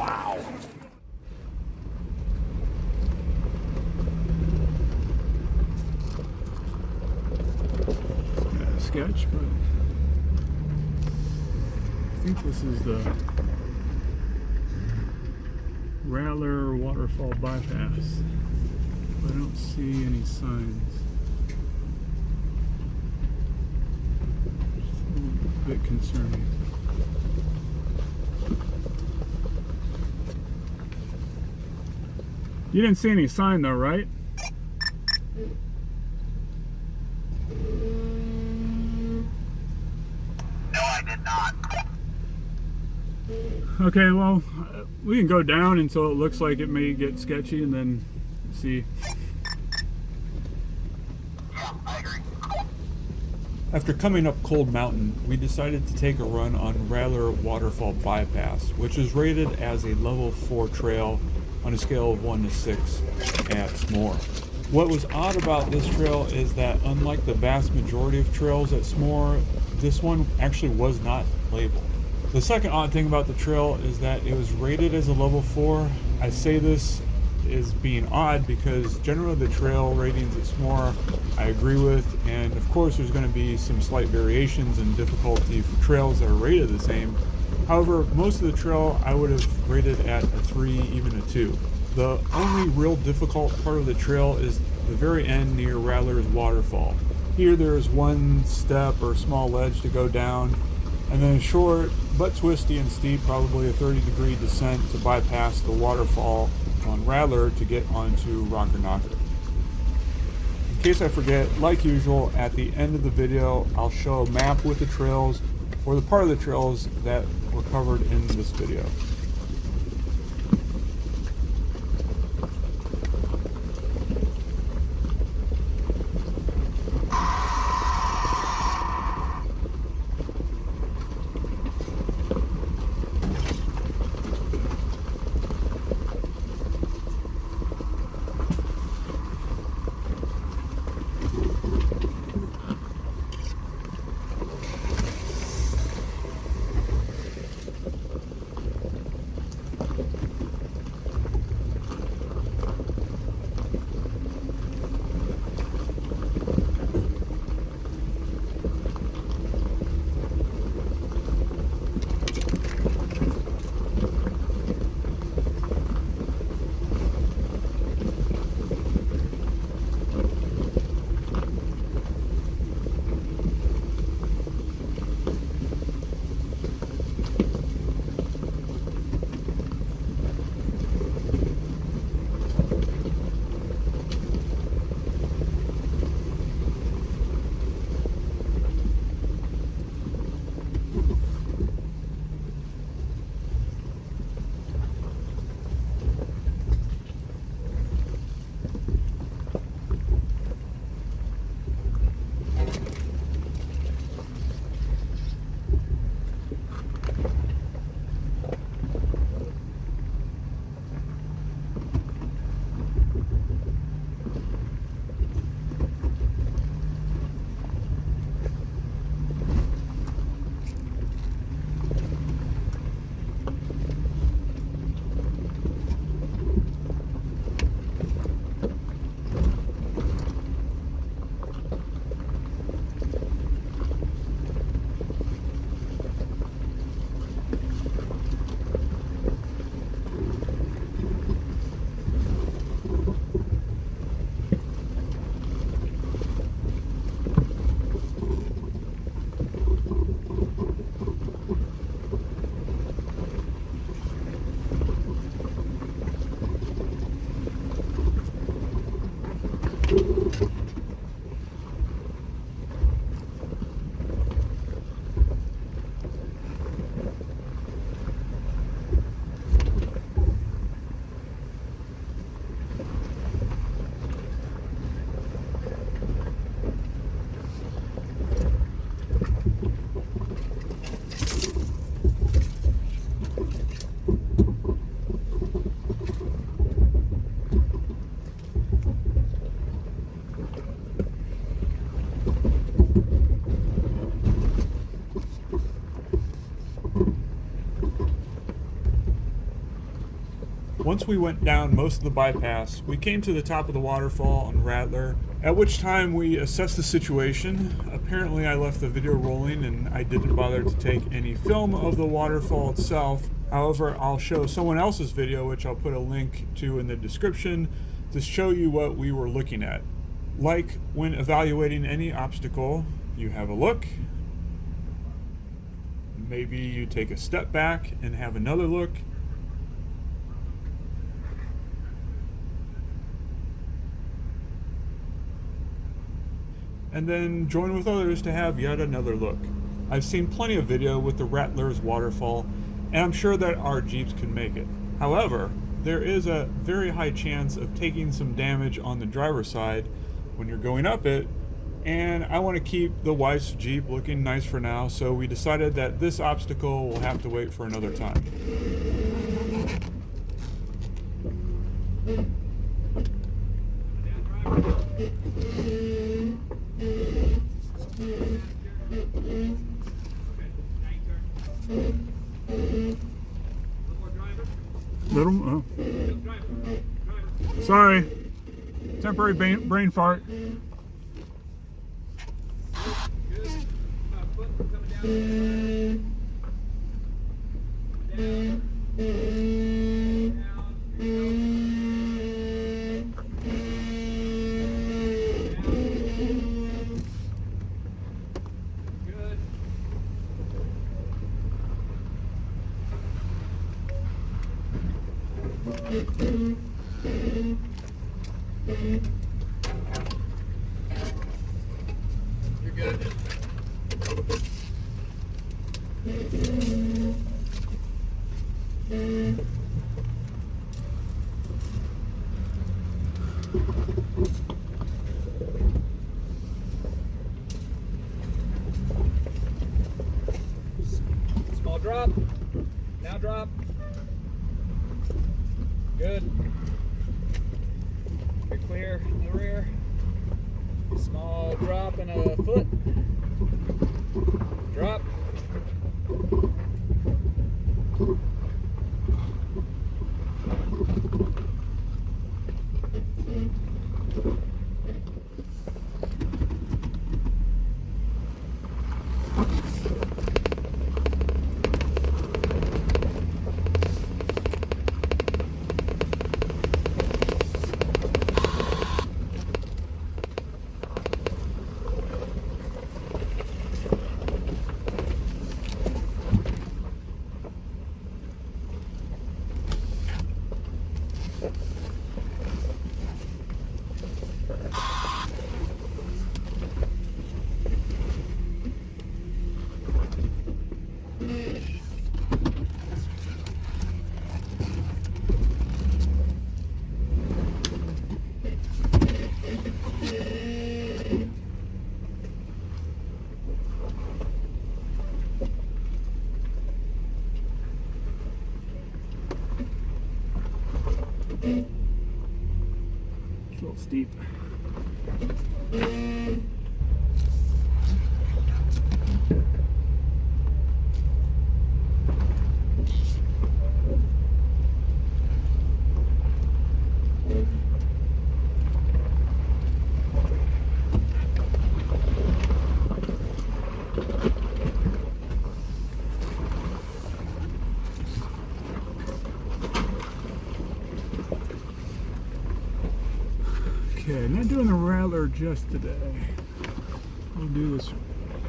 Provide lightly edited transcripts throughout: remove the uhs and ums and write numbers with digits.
Wow. Yeah, sketch, but I think this is the Rattler Waterfall Bypass. I don't see any signs. It's a little bit concerning. You didn't see any sign though, right? No, I did not. Okay, well, we can go down until it looks like it may get sketchy and then see. Yeah, I agree. After coming up Cold Mountain, we decided to take a run on Rattler Waterfall Bypass, which is rated as a level 4 trail on a scale of 1 to 6 at SMORR. What was odd about this trail is that unlike the vast majority of trails at SMORR, this one actually was not labeled. The second odd thing about the trail is that it was rated as a level 4. I say this is being odd because generally the trail ratings at SMORR I agree with, and of course there's going to be some slight variations in difficulty for trails that are rated the same. However, most of the trail I would have rated at a 3, even a 2. The only real difficult part of the trail is the very end near Rattler's Waterfall. Here there is one step or small ledge to go down, and then a short but twisty and steep, probably a 30-degree descent to bypass the waterfall on Rattler to get onto Rocker Knocker. In case I forget, like usual, at the end of the video I'll show a map with the trails or the part of the trails that were covered in this video. Once we went down most of the bypass, we came to the top of the waterfall on Rattler, at which time we assessed the situation. Apparently I left the video rolling and I didn't bother to take any film of the waterfall itself. However, I'll show someone else's video, which I'll put a link to in the description, to show you what we were looking at. Like when evaluating any obstacle, you have a look. Maybe you take a step back and have another look. And then join with others to have yet another look. I've seen plenty of video with the Rattler's waterfall, and I'm sure that our Jeeps can make it. However, there is a very high chance of taking some damage on the driver's side when you're going up it, and I want to keep the wife's Jeep looking nice for now, so we decided that this obstacle will have to wait for another time. Little, oh. Sorry. Temporary brain fart. You're good. Small drop. Now drop. Good. You're clear in the rear. Small drop and a foot. Drop. It's a little steep. Okay, not doing the Rattler just today. We'll do this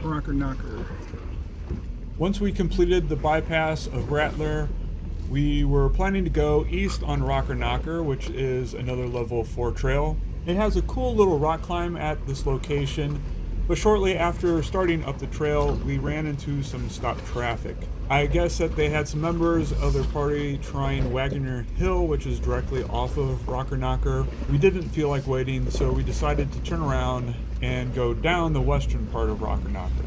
rocker knocker. Once we completed the bypass of Rattler, we were planning to go east on Rocker Knocker, which is another level 4 trail. It has a cool little rock climb at this location, but shortly after starting up the trail, we ran into some stopped traffic. I guess that they had some members of their party trying Wagner Hill, which is directly off of Rocker Knocker. We didn't feel like waiting, so we decided to turn around and go down the western part of Rocker Knocker.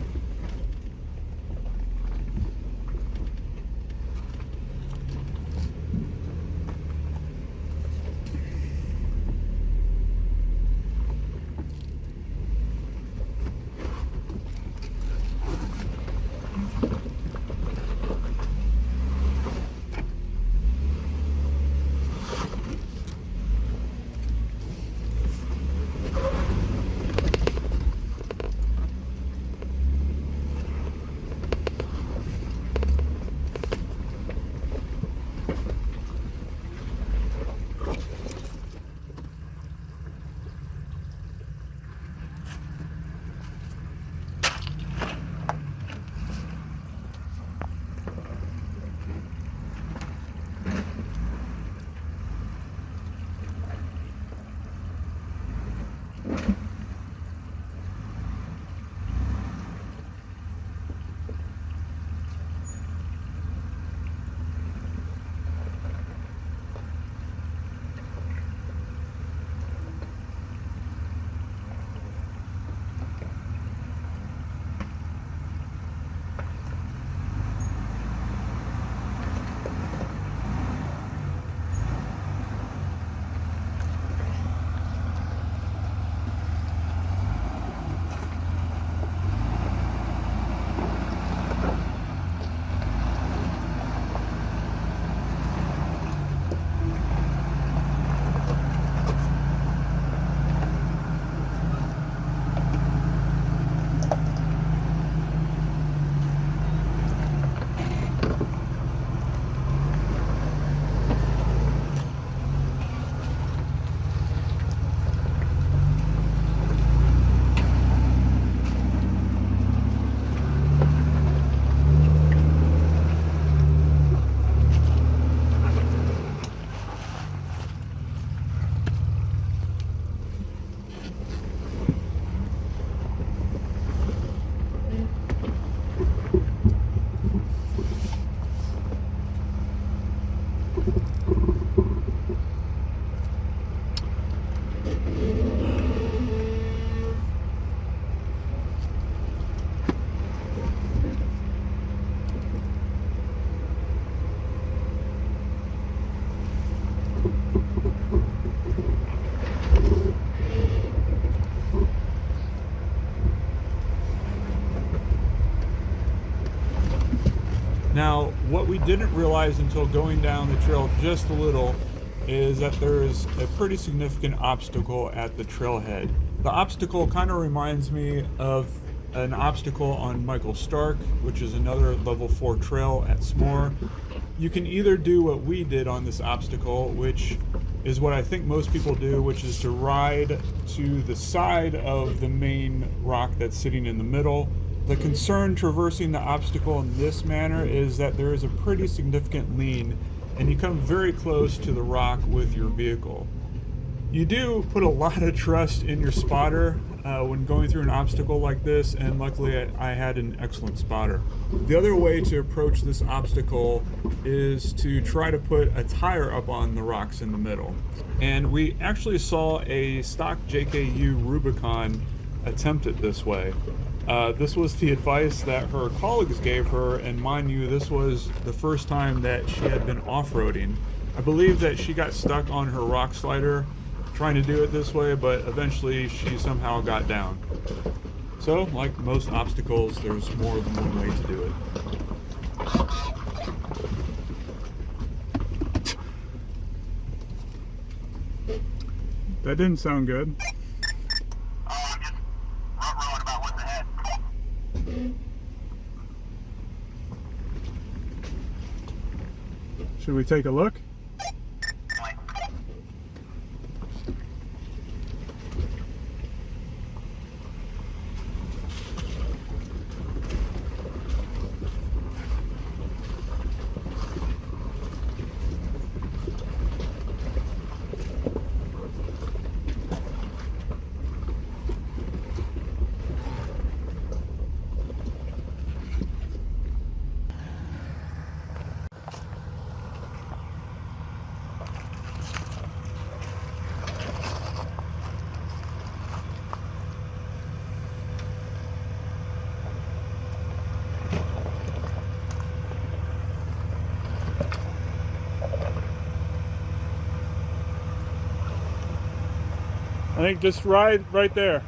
Now, what we didn't realize until going down the trail just a little is that there is a pretty significant obstacle at the trailhead. The obstacle kind of reminds me of an obstacle on Michael Stark, which is another level 4 trail at SMORR. You can either do what we did on this obstacle, which is what I think most people do, which is to ride to the side of the main rock that's sitting in the middle. The concern traversing the obstacle in this manner is that there is a pretty significant lean, and you come very close to the rock with your vehicle. You do put a lot of trust in your spotter when going through an obstacle like this, and luckily I had an excellent spotter. The other way to approach this obstacle is to try to put a tire up on the rocks in the middle. And we actually saw a stock JKU Rubicon attempt it this way. This was the advice that her colleagues gave her, and mind you, this was the first time that she had been off-roading. I believe that she got stuck on her rock slider trying to do it this way, but eventually she somehow got down. So, like most obstacles, there's more than one way to do it. That didn't sound good. I'm just rowing about what's ahead. Should we take a look? I think just ride right there.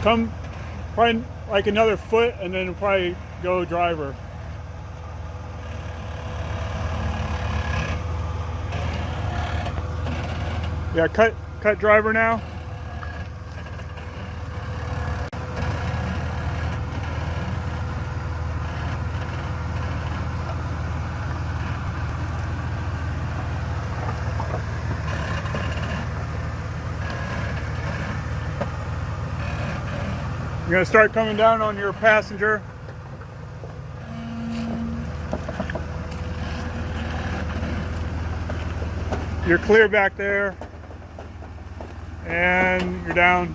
Come probably like another foot and then probably go driver. Yeah, cut driver now. You're gonna start coming down on your passenger. You're clear back there. And you're down.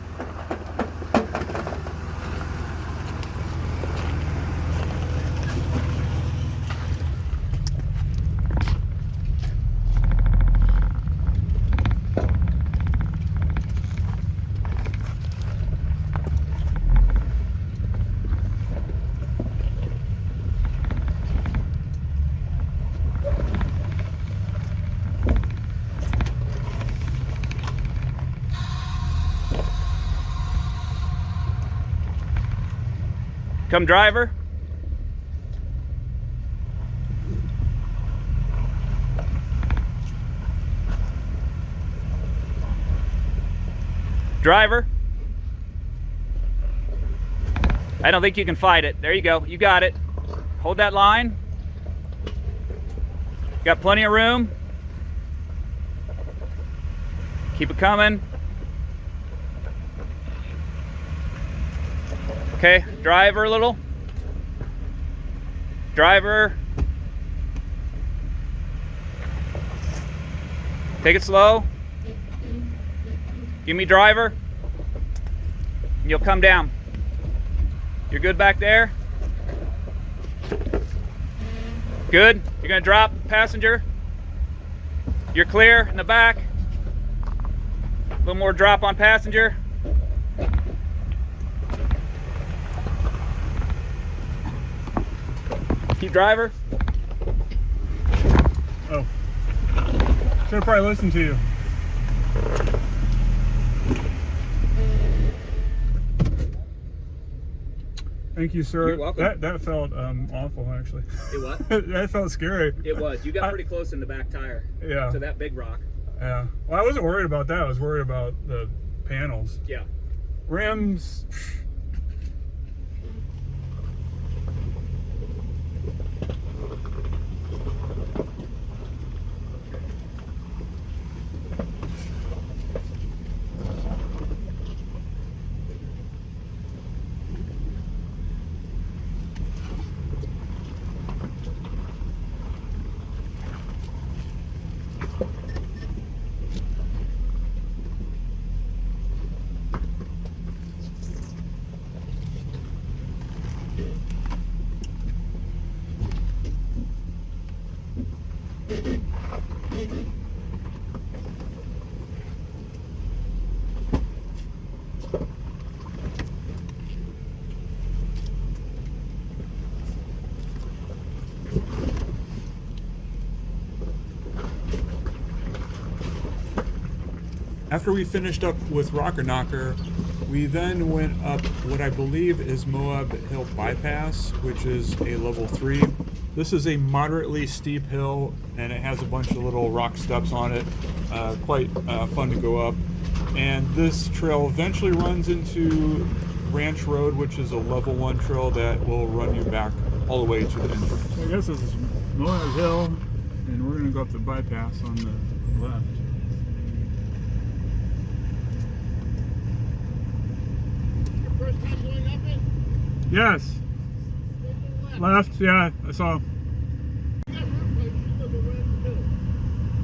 Come driver. Driver. I don't think you can fight it. There you go. You got it. Hold that line. Got plenty of room. Keep it coming. Okay, driver a little. Driver. Take it slow. Give me driver. And you'll come down. You're good back there? Good. You're gonna drop passenger. You're clear in the back. A little more drop on passenger. Keep driver. Oh. Should have probably listened to you. Thank you, sir. You're welcome. That felt awful, actually. It what? That felt scary. It was. You got pretty close in the back tire. Yeah. To that big rock. Yeah. Well, I wasn't worried about that. I was worried about the panels. Yeah. Rims. After we finished up with Rocker Knocker, we then went up what I believe is Moab Hill Bypass, which is a level 3. This is a moderately steep hill, and it has a bunch of little rock steps on it. Quite fun to go up. And this trail eventually runs into Ranch Road, which is a level 1 trail that will run you back all the way to the entrance. So I guess this is Moab Hill, and we're going to go up the bypass on the left. First time going up it? Yes. Left, yeah, I saw.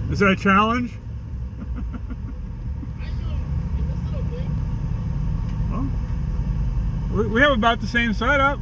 Is that a challenge? Well, we have about the same setup.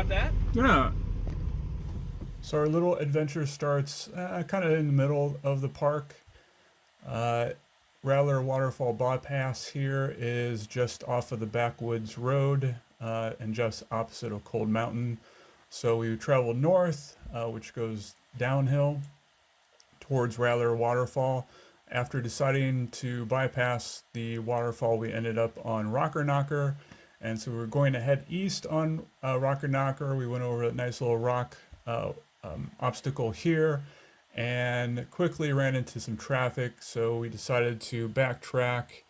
with that. Yeah. So our little adventure starts kind of in the middle of the park. Rattler Waterfall Bypass here is just off of the Backwoods Road and just opposite of Cold Mountain. So we traveled north, which goes downhill towards Rattler Waterfall. After deciding to bypass the waterfall, we ended up on Rocker Knocker. And so we were going to head east on Rocker Knocker. We went over a nice little rock obstacle here and quickly ran into some traffic. So we decided to backtrack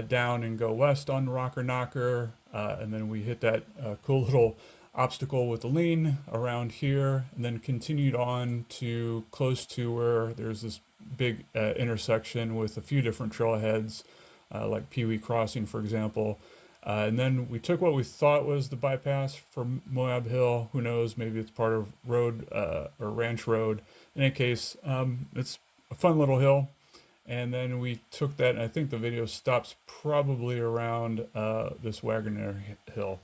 down and go west on Rocker Knocker. And then we hit that cool little obstacle with the lean around here, and then continued on to close to where there's this big intersection with a few different trailheads, like Pee Wee Crossing, for example. And then we took what we thought was the bypass from Moab Hill. Who knows? Maybe it's part of road or ranch road. In any case, it's a fun little hill. And then we took that, and I think the video stops probably around this Wagoner Hill.